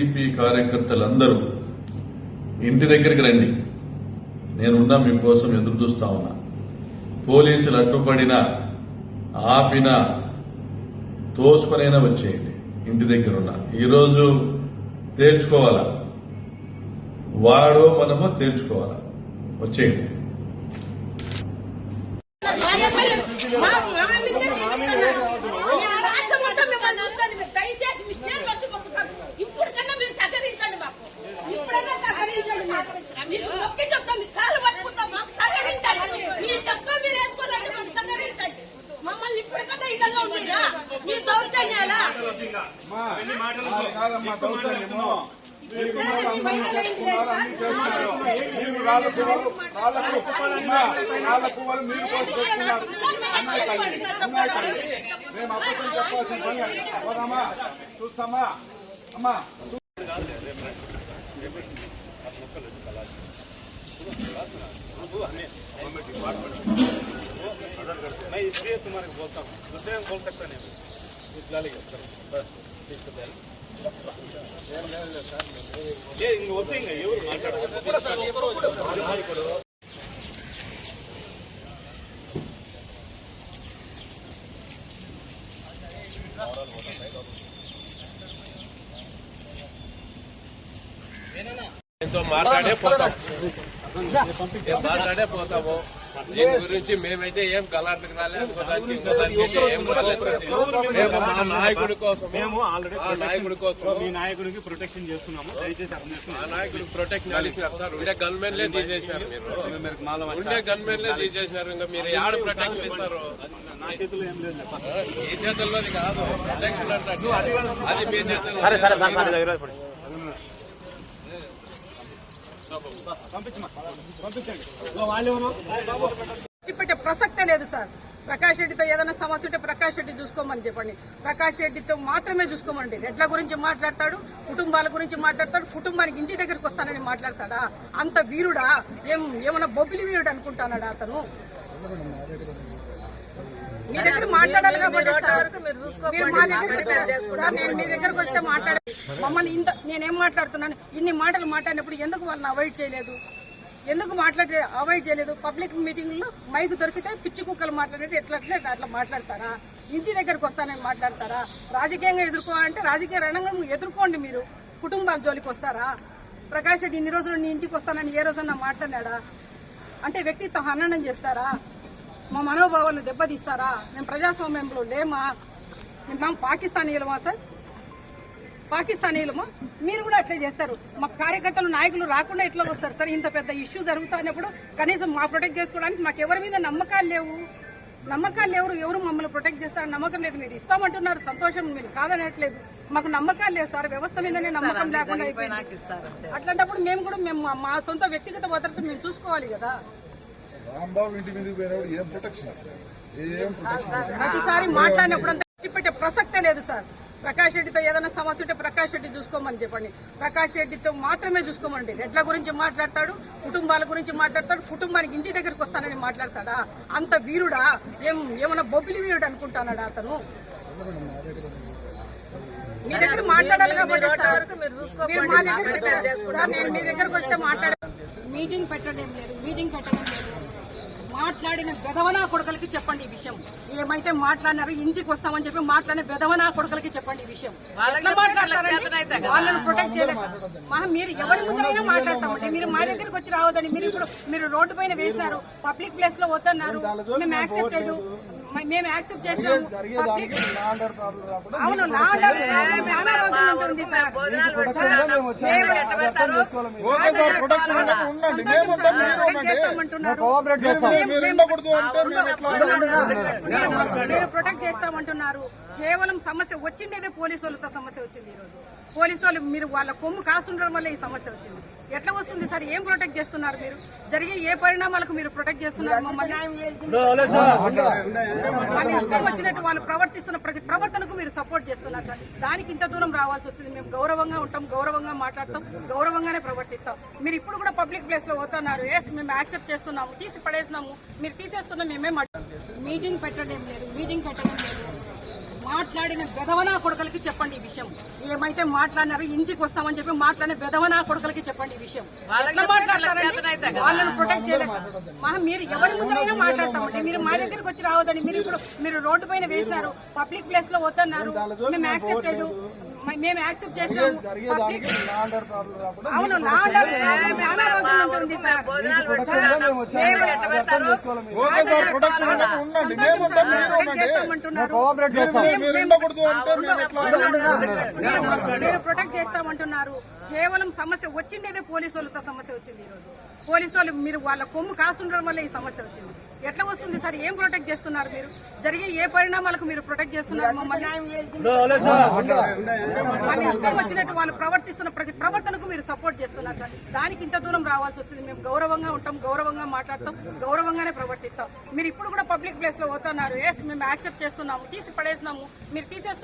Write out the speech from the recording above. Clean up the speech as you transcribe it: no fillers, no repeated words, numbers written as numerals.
TDP కార్యకర్తలందరూ ఇంటి దగ్గరికి రండి, నేనున్నా మీకోసం ఎదురు చూస్తా ఉన్నా. పోలీసులు అడ్డుపడినా ఆపినా తోసుకొనైనా వచ్చేయండి. ఇంటి దగ్గర ఉన్నా ఈరోజు తేల్చుకోవాలా, వాడో మనమో తేల్చుకోవాలా, వచ్చేయండి. మమ్మల్ని ఇప్పటికన్నా ఇదంగా ఉందిరా మీ దౌర్జన్యాలా చూస్తామా అమ్మా मैं इसलिए तुम्हारे को बोलता हूँ, दूसरे में बोल सकता नहीं ये होते మాట్లాడే పోతాము. దీని గురించి మేమైతే ఏం గలాట్లకు రాలేదు, ఇంకోదానికి ఏం రాలేదు. మా నాయకుడి కోసం మీ నాయకుడికి ప్రొటెక్షన్ చేస్తున్నాము. దయచేసి మా నాయకుడికి ప్రొటెక్షన్ ఇచ్చారు సార్. ఉండే గన్మెన్లే తీసేశారు, మీరు ఉండే గన్మెన్లే తీసేసినారు. ఇంకా మీరు ఆడ ప్రొటెక్షన్ ఇస్తారు? నా చేతుల్లో ఏం లేదు, ఈ చేతుల్లోది కాదు ప్రొటెక్షన్ అంటే, అది మీ చేతుల్లో. పెట్టే ప్రసక్తే లేదు సార్. ప్రకాష్ రెడ్డితో ఏదైనా సమస్య ఉంటే ప్రకాష్ రెడ్డి చూసుకోమని చెప్పండి. ప్రకాష్ రెడ్డితో మాత్రమే చూసుకోమండి. రెడ్ల గురించి మాట్లాడతాడు, కుటుంబాల గురించి మాట్లాడతాడు, కుటుంబానికి ఇంటి దగ్గరికి వస్తానని మాట్లాడతాడా? అంత వీరుడా? ఏమన్నా బొబ్బిలి వీరుడు అనుకుంటాడా అతను? మీ దగ్గర మాట్లాడాలి కాబట్టి నేను మీ దగ్గరకు వస్తే మాట్లాడే మమ్మల్ని నేనేం మాట్లాడుతున్నాను, ఇన్ని మాటలు మాట్లాడినప్పుడు ఎందుకు వాళ్ళని అవాయిడ్ చేయలేదు? ఎందుకు అవాయిడ్ చేయలేదు? పబ్లిక్ మీటింగ్లో మైకు దొరికితే పిచ్చి కుక్కలు మాట్లాడేది ఎట్లట్లే అట్లా మాట్లాడతారా? ఇంటి దగ్గరకు వస్తానని మాట్లాడతారా? రాజకీయంగా ఎదుర్కోవాలంటే రాజకీయ రణంగం ఎదుర్కోండి. మీరు కుటుంబాల జోలికి వస్తారా? ప్రకాష్ రెడ్డి ఇన్ని రోజులు నీ ఇంటికి వస్తానని ఏ రోజన్నా మాట్లాడాడా? అంటే వ్యక్తిత్వ హననం చేస్తారా? మా మనోభావాలను దెబ్బతీస్తారా? మేము ప్రజాస్వామ్యంలో లేమా? మేము పాకిస్తానీయులమా సార్? పాకిస్తానీయులమా? మీరు కూడా అట్లే చేస్తారు. మా కార్యకర్తలు నాయకులు రాకుండా ఎట్లా వస్తారు సార్? ఇంత పెద్ద ఇష్యూ జరుగుతున్నప్పుడు కనీసం మా ప్రొటెక్ట్ చేసుకోవడానికి మాకు ఎవరి మీద నమ్మకాలు లేవు. ఎవరు మమ్మల్ని ప్రొటెక్ట్ చేస్తారని నమ్మకం లేదు. మీరు ఇస్తామంటున్నారు, సంతోషం, మీరు కాదనట్లేదు. మాకు నమ్మకాలు లేవు సార్. వ్యవస్థ మీదనే నమ్మకం లేకుండా అయిపోయింది. అట్లాంటప్పుడు మేము మా సొంత వ్యక్తిగత భద్రత మేము చూసుకోవాలి కదా. ప్రతిసారి మాట్లాడినప్పుడు అంతా పెట్టే ప్రసక్తే లేదు సార్. ప్రకాష్ రెడ్డితో ఏదైనా సమస్య ఉంటే ప్రకాష్ రెడ్డి చూసుకోమని చెప్పండి. ప్రకాష్ రెడ్డితో మాత్రమే చూసుకోమండి. రెడ్ల గురించి మాట్లాడతాడు, కుటుంబాల గురించి మాట్లాడతాడు, కుటుంబానికి ఇంటి దగ్గరికి వస్తానని మాట్లాడతాడా? అంత వీరుడా? ఏమన్నా బొబ్బిలి వీరుడు అనుకుంటాడా అతను? మీ దగ్గర మాట్లాడాలి కాబట్టి నేను మీ దగ్గరకు వస్తే మీటింగ్ పెట్టడం లేదు. మాట్లాడిన బెదవనా కొడుకలకి చెప్పండి ఈ విషయం. ఏమైతే మాట్లాడినారో ఇంటికి వస్తామని చెప్పి మాట్లాడిన బెదవనా కొడుకలకి చెప్పండి ఈ విషయం. వాళ్ళని ప్రొటెక్ట్ చేయలేదు. మీరు ఎవరి ముందరైనా మాట్లాడతామండి. మీరు మా దగ్గరకు వచ్చి రావద్దని మీరు రోడ్డు పైన వేసినారు, పబ్లిక్ ప్లేస్ లో వద్దన్నారు. మేము యాక్సెప్ట్ చేసినాము. అవును, చాలా రోజులు ఉంటుంది సార్. మీరు ప్రొటెక్ట్ చేస్తామంటున్నారు. కేవలం సమస్య వచ్చిండేదే పోలీసు వాళ్ళతో సమస్య వచ్చింది. ఈరోజు పోలీసు వాళ్ళు మీరు వాళ్ళ కొమ్ము కాసుండడం వల్ల ఈ సమస్య వచ్చింది. ఎట్లా వస్తుంది సార్? ఏం ప్రొటెక్ట్ చేస్తున్నారు మీరు? జరిగే ఏ పరిణామాలకు మీరు ప్రొటెక్ట్ చేస్తున్నారు? మమ్మల్ని వాళ్ళ ఇష్టం వచ్చినట్టు వాళ్ళు ప్రవర్తిస్తున్న ప్రతి ప్రవర్తనకు మీరు సపోర్ట్ చేస్తున్నారు సార్. దానికి ఇంత దూరం రావాల్సి వస్తుంది. మేము గౌరవంగా ఉంటాం, గౌరవంగా మాట్లాడతాం, గౌరవంగానే ప్రవర్తిస్తాం. మీరు ఇప్పుడు కూడా పబ్లిక్ ప్లేస్ లో పోతున్నారు. మేము యాక్సెప్ట్ చేస్తున్నాము, తీసి పడేసినాము. మీరు తీసేస్తున్నా మేమే మీటింగ్ పెట్టడం లేదు. మాట్లాడిన వెధవనా కొడుకులకి చెప్పండి ఈ విషయం. ఏమైతే మాట్లాడినారో ఇంటికి వస్తామని చెప్పి మాట్లాడిన వెధవనా కొడుకులకి చెప్పండి ఈ విషయం. ఎట్లా మాట్లాడతారండి? వాళ్ళని ప్రొటెక్ట్ చేయలేదు. మీరు ఎవరి ముందరైనా మాట్లాడతామండి. మీరు మా దగ్గరికి వచ్చి రావద్దండి. మీరు ఇప్పుడు మీరు రోడ్డు పైన వేసినారు, పబ్లిక్ ప్లేస్ లో వద్దన్నారు, మేము యాక్సెప్ట్ చేస్తాము. అవును, నా ఆర్డర్ చాలా రోజులు ఉంటుంది సార్. మీరు ప్రొటెక్ట్ చేస్తామంటున్నారు. కేవలం సమస్య వచ్చిండేదే పోలీసు వాళ్ళతో సమస్య వచ్చింది. ఈ రోజు పోలీసు వాళ్ళు మీరు వాళ్ళ కొమ్ము కాస్తుండడం వల్ల ఈ సమస్య వచ్చింది. ఎట్లా వస్తుంది సార్? ఏం ప్రొటెక్ట్ చేస్తున్నారు మీరు? జరిగే ఏ పరిణామాలకు మీరు ప్రొటెక్ట్ చేస్తున్నారు మమ్మల్ని? వాళ్ళ ఇష్టం వచ్చినట్టు వాళ్ళు ప్రవర్తిస్తున్న ప్రతి ప్రవర్తనకు మీరు సపోర్ట్ చేస్తున్నారు సార్. దానికి ఇంత దూరం రావాల్సి వస్తుంది. మేము గౌరవంగా ఉంటాం, గౌరవంగా మాట్లాడతాం, గౌరవంగానే ప్రవర్తిస్తాం. మీరు ఇప్పుడు కూడా పబ్లిక్ ప్లేస్ లో పోతున్నారు. మేము యాక్సెప్ట్ చేస్తున్నాము, తీసి పడేసినాము, మీరు తీసేస్తున్నారు.